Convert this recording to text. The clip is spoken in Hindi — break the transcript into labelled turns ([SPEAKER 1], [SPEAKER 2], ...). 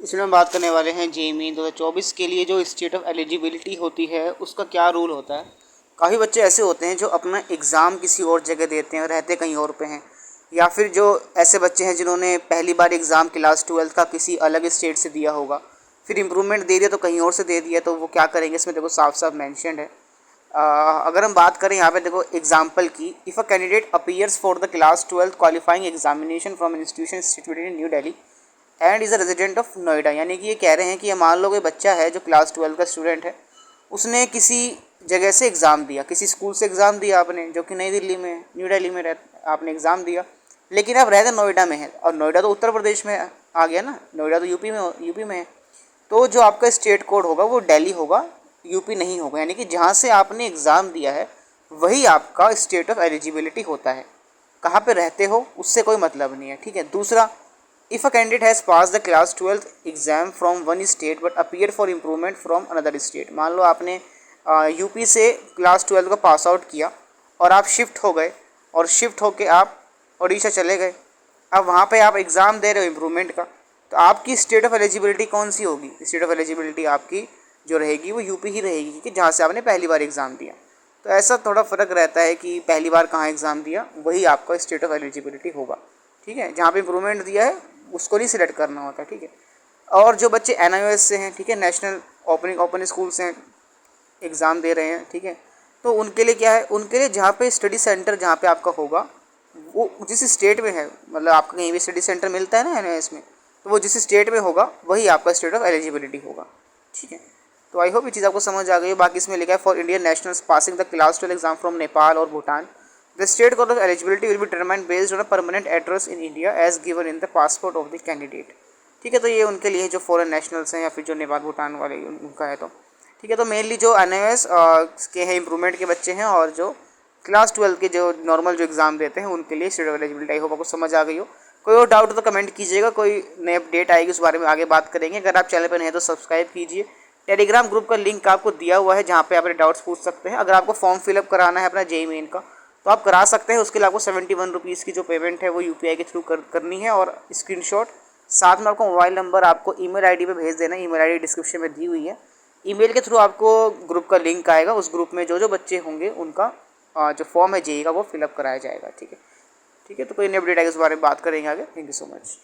[SPEAKER 1] इसमें हम बात करने वाले हैं जेईई 2024 के लिए जो स्टेट ऑफ एलिजिबिलिटी होती है उसका क्या रूल होता है। काफ़ी बच्चे ऐसे होते हैं जो अपना एग्ज़ाम किसी और जगह देते हैं और रहते कहीं और पे हैं, या फिर जो ऐसे बच्चे हैं जिन्होंने पहली बार एग्ज़ाम क्लास 12 का किसी अलग स्टेट से दिया होगा, फिर इम्प्रूवमेंट दे दिया तो कहीं और से दे दिया, तो वो क्या करेंगे इसमें देखो साफ साफ मैंशनड है। अगर हम बात करें यहाँ पे देखो एग्जाम्पल की, if a candidate appears for the class 12 qualifying examination from institution instituted in new Delhi and is a resident of Noida, यानी कि ये कह रहे हैं कि मान लो कोई बच्चा है जो क्लास 12 का स्टूडेंट है, उसने किसी जगह से एग्ज़ाम दिया, किसी स्कूल से एग्ज़ाम दिया आपने जो कि नई दिल्ली में न्यू दिल्ली में आपने एग्ज़ाम दिया, लेकिन आप रहते नोएडा में है, और नोएडा तो उत्तर प्रदेश में आ गया ना, नोएडा तो यूपी में है। तो जो आपका स्टेट कोड होगा वो दिल्ली होगा, यूपी नहीं होगा, यानी कि जहाँ से आपने एग्ज़ाम दिया है वही आपका स्टेट ऑफ एलिजिबिलिटी होता है। कहाँ पे रहते हो उससे कोई मतलब नहीं है, ठीक है। दूसरा, if a candidate has pass the class 12 exam from one state but appear for improvement from another state, मान लो आपने यूपी से क्लास 12 का पास आउट किया और आप शिफ्ट हो गए, और शिफ्ट होके आप उड़ीसा चले गए, अब वहाँ पे आप एग्ज़ाम दे रहे हो इम्प्रूवमेंट का, तो आपकी स्टेट ऑफ एलिजिबिलिटी कौन सी होगी? स्टेट ऑफ एलिजिबिलिटी आपकी जो रहेगी वो यूपी ही रहेगी, क्योंकि जहाँ से आपने पहली बार एग्ज़ाम दिया। तो ऐसा थोड़ा फ़र्क रहता है कि पहली बार कहाँ एग्ज़ाम दिया वही आपका स्टेट ऑफ एलिजिबिलिटी होगा, ठीक है। जहाँ पे इम्प्रूवमेंट दिया है उसको नहीं सिलेक्ट करना होता, ठीक है। और जो बच्चे NIOS से हैं, ठीक है, नेशनल ओपन स्कूल से एग्ज़ाम दे रहे हैं, ठीक है, तो उनके लिए क्या है, उनके लिए जहाँ पे स्टडी सेंटर जहाँ पे आपका होगा वो जिस स्टेट में है, मतलब आपका कहीं भी स्टडी सेंटर मिलता है ना NIOS में, तो वो जिस स्टेट में होगा वही आपका स्टेट ऑफ एलिजिबिलिटी होगा, ठीक है। तो आई होप ये चीज़ आपको समझ आ गई है। बाकी इसमें लिखा है for Indian nationals passing the class 12 exam from Nepal और Bhutan the state code of eligibility will be determined based on a permanent address in India as given in the passport of the candidate, ठीक है। तो ये उनके लिए जो फॉरेन नेशनल्स हैं या फिर जो नेपाल भूटान वाले उनका है, तो ठीक है। तो मेनली जो NIOS के हैं इम्प्रूवमेंट के बच्चे हैं, और जो क्लास 12 के जो नॉर्मल जो एग्ज़ाम देते हैं उनके लिए state of eligibility. I hope आपको समझ आ गई हो। कोई और डाउट हो तो कमेंट कीजिएगा, कोई नई अपडेट आएगी उस बारे में आगे बात करेंगे। अगर आप चैनल पर नहीं हैं तो सब्सक्राइब कीजिए। टेलीग्राम ग्रुप का लिंक आपको दिया हुआ है जहाँ पे आप अपने डाउट्स पूछ सकते हैं। अगर आपको फॉर्म फिलअप कराना है अपना जेईई मेन का तो आप करा सकते हैं। उसके लिए आपको 71 रुपीज़ की जो पेमेंट है वो UPI के थ्रू करनी है, और स्क्रीनशॉट साथ में आपको मोबाइल नंबर आपको ईमेल आईडी पे भेज देना है। ईमेल आईडी डिस्क्रिप्शन में दी हुई है। ईमेल के थ्रू आपको ग्रुप का लिंक आएगा, उस ग्रुप में जो बच्चे होंगे उनका जो फॉर्म है जेईई का वो फिलअप कराया जाएगा, ठीक है। ठीक है, तो कोई नई अपडेट आएगी उस बारे में बात करेंगे आगे। Thank you so much.